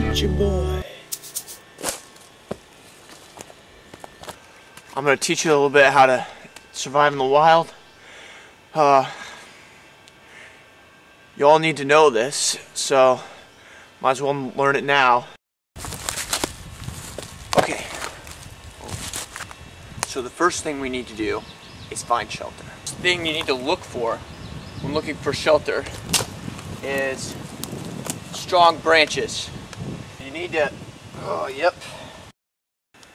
Nature boy. I'm gonna teach you a little bit how to survive in the wild. You all need to know this, so might as well learn it now. Okay. So the first thing we need to do is find shelter. The thing you need to look for when looking for shelter is strong branches. You need to,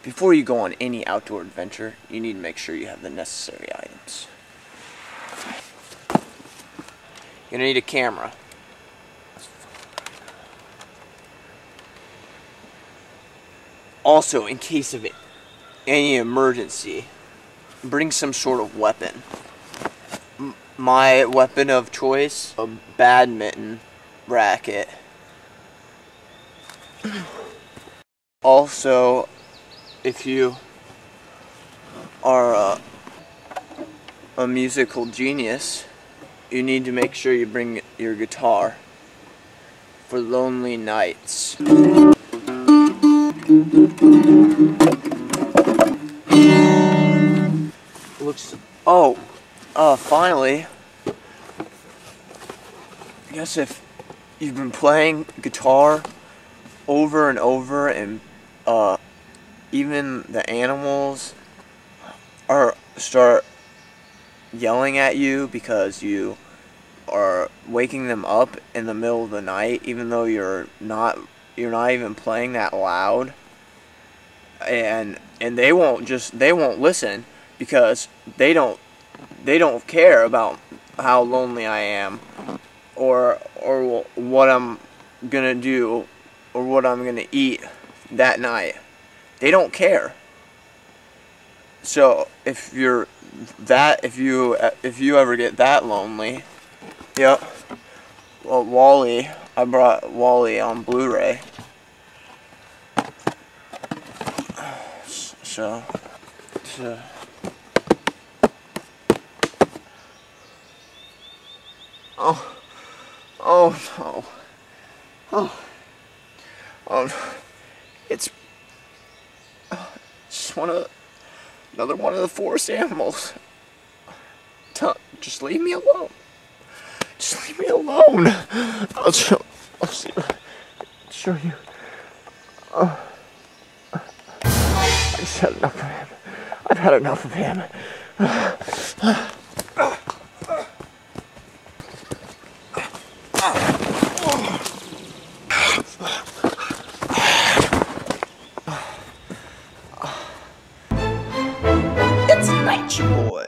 Before you go on any outdoor adventure, you need to make sure you have the necessary items. You're gonna need a camera. Also, in case of any emergency, bring some sort of weapon. My weapon of choice, a badminton racket. Also, if you are a musical genius, you need to make sure you bring your guitar for lonely nights. Finally, I guess if you've been playing guitar over and over and even the animals start yelling at you because you are waking them up in the middle of the night, even though you're not even playing that loud, and they won't listen because they don't care about how lonely I am or what I'm gonna do or what I'm gonna eat that night. They don't care. So if you ever get that lonely, yep. Well, Wall-E, I brought Wall-E on Blu-ray. So it's just another one of the forest animals. Just leave me alone. Just leave me alone. I'll show you. I just had enough of him. I've had enough of him. It's Nature Boy.